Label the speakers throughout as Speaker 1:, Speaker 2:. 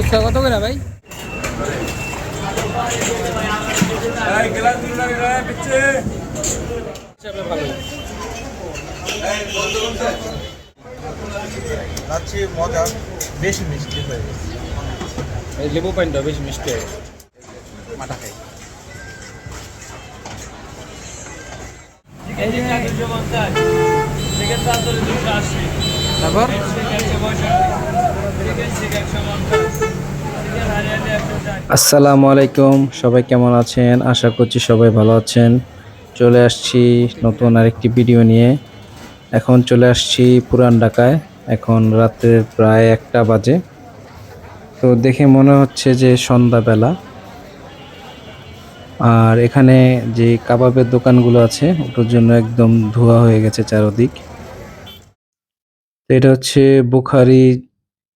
Speaker 1: ফুচকা কত করে ভাই?
Speaker 2: মজা বেশি মিষ্টি হয়ে গেছে।
Speaker 1: এই লেবু পানিটা বেশি মিষ্টি হয়। মাথা খাই। তারপর
Speaker 3: আসসালামু আলাইকুম, সবাই কেমন আছেন? আশা করছি সবাই ভালো আছেন। চলে আসছি নতুন আরেকটি ভিডিও নিয়ে। এখন চলে আসছি পুরান ঢাকায়। এখন রাত্রের প্রায় 1টা বাজে। তো দেখে মনে হচ্ছে যে সন্ধ্যাবেলা। আর এখানে যে কাবাবের দোকানগুলো আছে ওটার জন্য একদম ধোয়া হয়ে গেছে চারদিক। তো এটা হচ্ছে বুখারি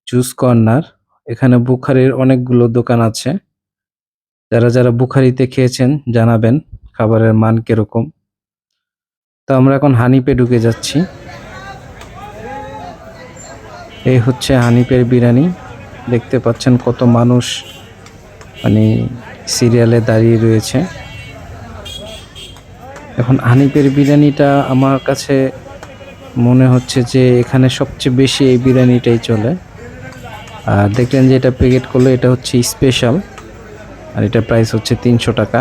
Speaker 3: জুস কর্নার। এখানে বুখারির অনেকগুলো দোকান আছে। যারা যারা বুখারিতে খেয়েছেন জানাবেন খাবারের মান কিরকম। তো আমরা এখন হানিপে ঢুকে যাচ্ছি। এই হচ্ছে হানিপের বিরিয়ানি। দেখতে পাচ্ছেন কত মানুষ মানে সিরিয়ালে দাঁড়িয়ে রয়েছে। এখন হানিপের বিরিয়ানিটা আমার কাছে মনে হচ্ছে যে এখানে সবচেয়ে বেশি এই বিরিয়ানিটাই চলে। আর দেখলেন যে এটা প্যাকেট করলো, এটা হচ্ছে স্পেশাল। আর এটা প্রাইস হচ্ছে 300 টাকা।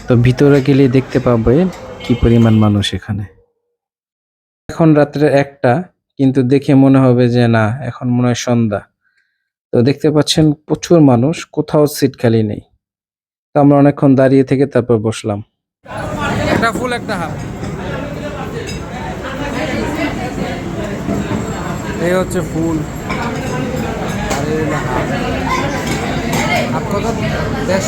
Speaker 3: তো ভিতরে গেলে দেখতে পাবে কি পরিমাণ মানুষ এখানে। এখন রাত্রে 1টা, কিন্তু দেখে মনে হবে যে না, এখন মনে হয় সন্ধ্যা। তো দেখতে পাচ্ছেন প্রচুর মানুষ, কোথাও সিট খালি নেই। তো আমরা অনেকক্ষণ দাঁড়িয়ে থেকে তারপর বসলাম।
Speaker 1: একটা ফুল একটা হাফ। এই হচ্ছে ফুল আর এই হলো হাফ। হাফ কত? 150।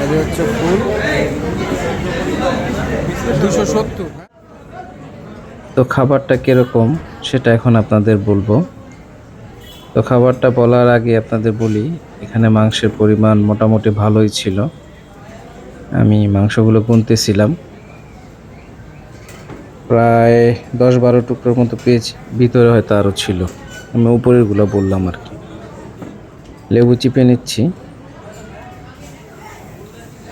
Speaker 1: এই হচ্ছে ফুল 270।
Speaker 3: তো খাবারটা কিরকম সেটা এখন আপনাদের বলবো। তো খাবারটা বলার আগে আপনাদের বলি, এখানে মাংসের পরিমাণ মোটামুটি ভালোই ছিল। আমি মাংসগুলো গুনতেছিলাম, প্রায় 10-12 টুকরোর মতো পেয়েছি। ভিতরে হয়তো আরও ছিল, আমি উপরেরগুলো বললাম আর কি। লেবু চিপে নিচ্ছি।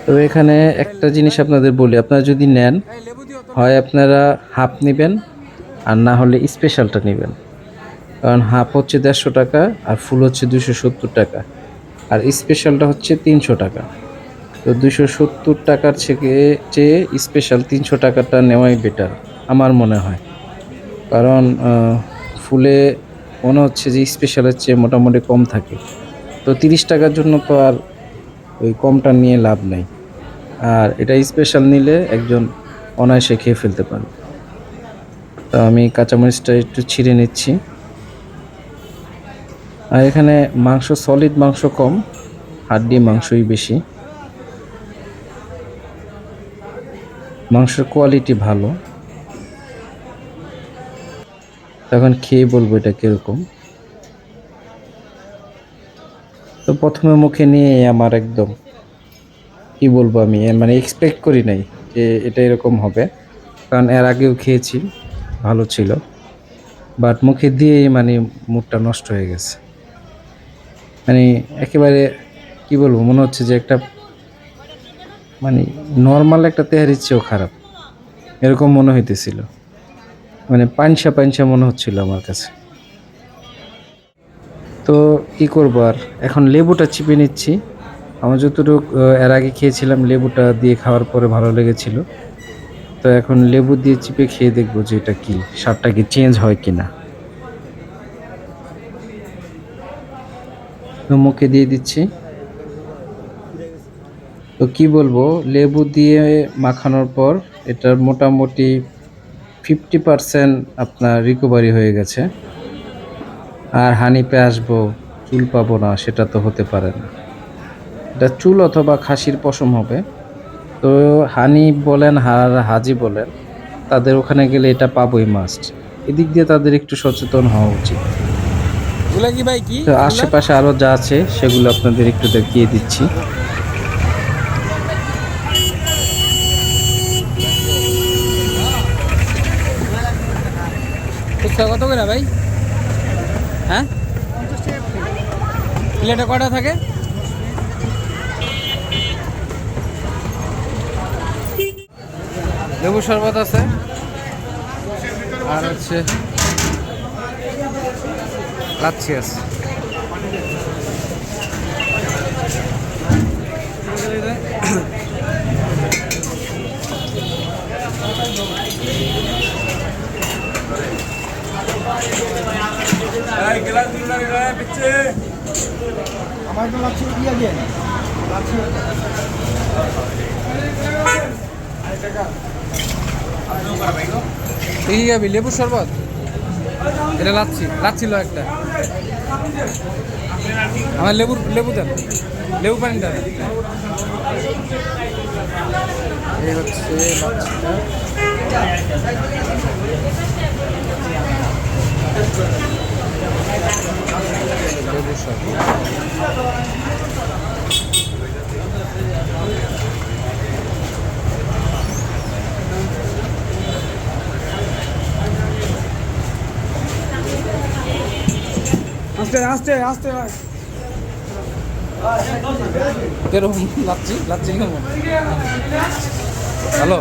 Speaker 3: তবে এখানে একটা জিনিস আপনাদের বলি, আপনারা যদি নেন হয় আপনারা হাফ নেবেন, আর না হলে স্পেশালটা নেবেন। কারণ হাফ হচ্ছে 150 টাকা আর ফুল হচ্ছে 270 টাকা, আর স্পেশালটা হচ্ছে 300 টাকা। তো 270 টাকার চেয়ে স্পেশাল 300 টাকাটা নেওয়াই বেটার আমার মনে হয়। কারণ ফুলে মনে হচ্ছে যে স্পেশালের চেয়ে মোটামুটি কম থাকে। তো 30 টাকার জন্য তো আর ওই কমটা নিয়ে লাভ নেই। আর এটা স্পেশাল নিলে একজন অনায়াসে খেয়ে ফেলতে পারবে। তো আমি কাঁচামরিচটা একটু ছিঁড়ে নিচ্ছি। আর এখানে মাংস, সলিড মাংস কম, হাড্ডি মাংসই বেশি। মাংসের কোয়ালিটি ভালো। তখন খেয়ে বলবো এটা কিরকম। তো প্রথমে মুখে নিয়ে আমার একদম কি বলবো, আমি মানে এক্সপেক্ট করি নাই যে এটা এরকম হবে। কারণ এর আগেও খেয়েছি, ভালো ছিল। বাট মুখে দিয়েই মানে মুডটা নষ্ট হয়ে গেছে। মানে একেবারে কি বলবো, মনে হচ্ছে যে একটা মানে নর্মাল একটা তেহারির চেয়েও খারাপ এরকম মনে হইতেছিল। মানে পাঞ্চা পাঞ্চা মনে হচ্ছিল আমার কাছে। তো কি করবো আর, এখন লেবুটা চিপে নিচ্ছি। আমার যতটুকু এর আগে খেয়েছিলাম লেবুটা দিয়ে খাওয়ার পরে ভালো লেগেছিল। তো এখন লেবু দিয়ে চিপে খেয়ে দেখবো যে এটা কি স্বাদটা কি চেঞ্জ হয় কিনা। তো মুখে দিয়ে দিচ্ছি। তো কি বলবো, লেবু দিয়ে মাখানোর পর এটার মোটামুটি 50% আপনার রিকভারি হয়ে গেছে। আর হানিপে আসবো চুল পাবো না, সেটা তো হতে পারে না। এটা চুল অথবা খাসির পশম হবে। তো হানি বলেন আর হাজি বলেন, তাদের ওখানে গেলে এটা পাবোই মাস্ট। এদিক দিয়ে তাদের একটু সচেতন হওয়া উচিত।
Speaker 1: এগুলা কি ভাই কি?
Speaker 3: তো আশেপাশে আরো যা আছে সেগুলো আপনাদের একটু দেখিয়ে দিচ্ছি।
Speaker 1: ফুচকা কত করে ভাই? হ্যাঁ প্লেটে কয়টা থাকে?
Speaker 3: লেবু শরবত আছে আর হচ্ছে লাচ্ছি আছে।
Speaker 2: আমার তো লাচ্ছি দিয়ে দেন। লাচ্ছি
Speaker 3: এই যাবি লেবু শরবত, এটা লাচ্ছি, লাচ্ছি লো একটা। আমার লেবু দেন, লেবু পানি দেন। এই হচ্ছে লাচ্ছিটা। লেবু শরবত।
Speaker 2: আস্তে আস্তে আস্তে
Speaker 3: কেরকম লাচ্ছি? লাচ্ছি কেমন? ভালো,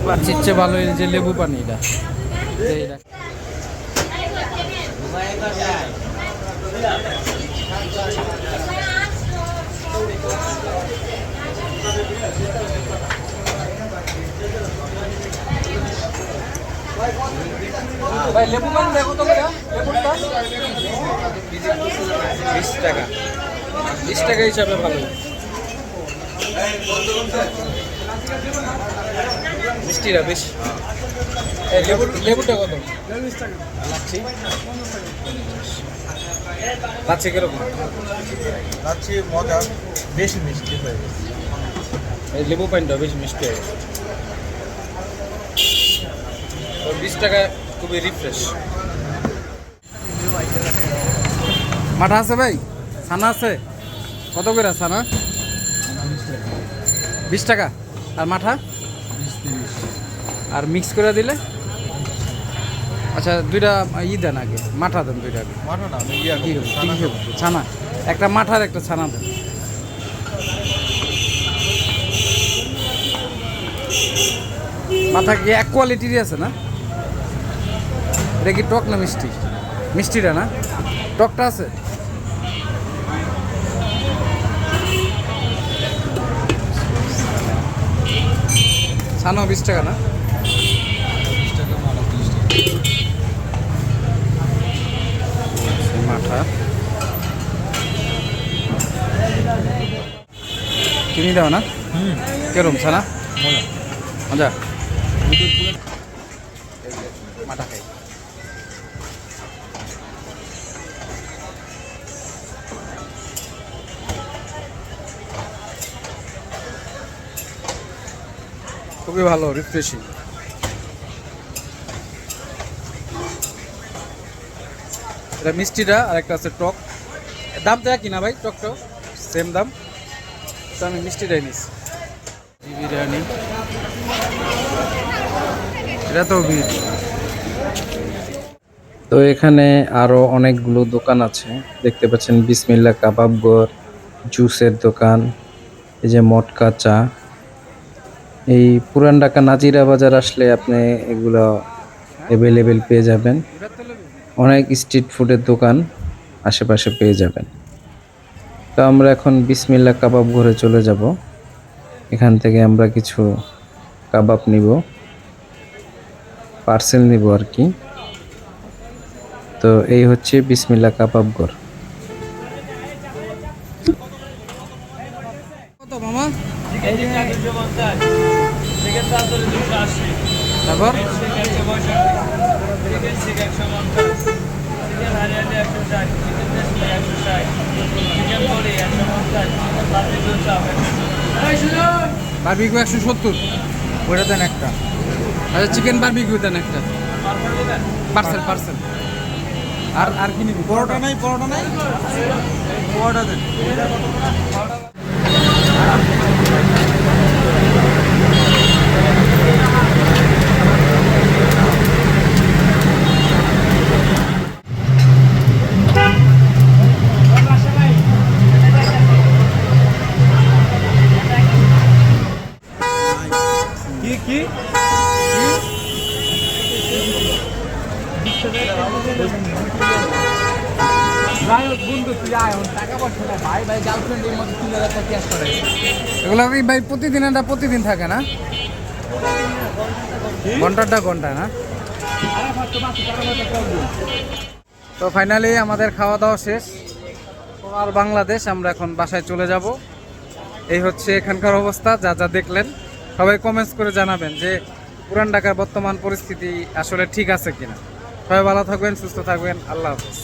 Speaker 3: লাচ্ছির চেয়ে ভালো এই যে লেবু পানি এটা। এইটা ভাই লেবু পানি দেখো তো কইরা, লেবুটা
Speaker 1: 20 টাকা, 20 টাকা হিসাবে ভালো। মিষ্টিটা বেশি। এই লেবুটা কত? লাচ্ছি লাচ্ছি কিরকম?
Speaker 2: লাচ্ছি মজা, বেশি মিষ্টি হয়ে গেছে।
Speaker 1: এই লেবু পানিটা বেশি মিষ্টি হয়ে গেছে। 20 টাকা খুবই রিফ্রেশ।
Speaker 3: মাঠা আছে ভাই? ছানা আছে? কত করে ছানা? 20 টাকা। আর মাঠা? আর মিক্স করে দিলে? আচ্ছা দুইটা দেন আগে, মাঠা দেন দুইটা আগে।
Speaker 2: মানো না আমি ইয়া
Speaker 3: কি
Speaker 2: করবো,
Speaker 3: হবে?
Speaker 2: ছানা
Speaker 3: কি হবে? ছানা একটা মাঠার একটা ছানা দেন। মাথা কি এক কোয়ালিটিরই আছে না? এটা কি টক না মিষ্টি? মিষ্টিটা না, টকটা আছে? ছানাও 20 টাকা না? মাঠা চিনি দাও না? কেরম ছানা? মজা। মাঠা খাই। খুবই ভালো, রিফ্রেশিং। এটা মিষ্টিটা আর একটা আছে টক। দামটা কি না ভাই? টক টক সেম দাম, তো আমি মিষ্টিটাই নিচ্ছি। বিরিয়ানি এটা তো তো এখানে আরো অনেকগুলো দোকান আছে দেখতে পাচ্ছেন। বিসমিল্লাহ কাবাব ঘর, জুসের দোকান, এই যে মটকা চা। এই পুরান ঢাকা নাজিরা বাজার আসলে আপনি এগুলো অ্যাভেলেবেল পেয়ে যাবেন। অনেক স্ট্রিট ফুডের দোকান আশেপাশে পেয়ে যাবেন। তো আমরা এখন বিসমিল্লাহ কাবাব ঘরে চলে যাব। এখান থেকে আমরা কিছু কাবাব নিব, পার্সেল নিব আর কি। তো এই হচ্ছে বিসমিল্লাহ কাবাব ঘর। কত মামা? তারপর বারবিকিউ 170, ওটা দেন একটা। আচ্ছা চিকেন বারবিকিউ দেন একটা পার্সেল। পার্সেল আর আর কি নিবি?
Speaker 2: পরোটা নাই, পরোটা নাই, পরোটা দেন।
Speaker 1: টাকা পয়সা না ভাই ভাই গার্লফ্রেন্ডের মধ্যে 3000 টাকা ক্যাশ করে।
Speaker 4: এগুলো কি ভাই প্রতিদিন এটা প্রতিদিন থাকে না? ঘন্টাটা ঘন্টা না? তো ফাইনালি আমাদের খাওয়া দাওয়া শেষ। আর বাংলাদেশ আমরা এখন বাসায় চলে যাব। এই হচ্ছে এখানকার অবস্থা, যা যা দেখলেন। সবাই কমেন্টস করে জানাবেন যে পুরান ঢাকার বর্তমান পরিস্থিতি আসলে ঠিক আছে কিনা। সবাই ভালো থাকবেন, সুস্থ থাকবেন। আল্লাহ হাফেজ।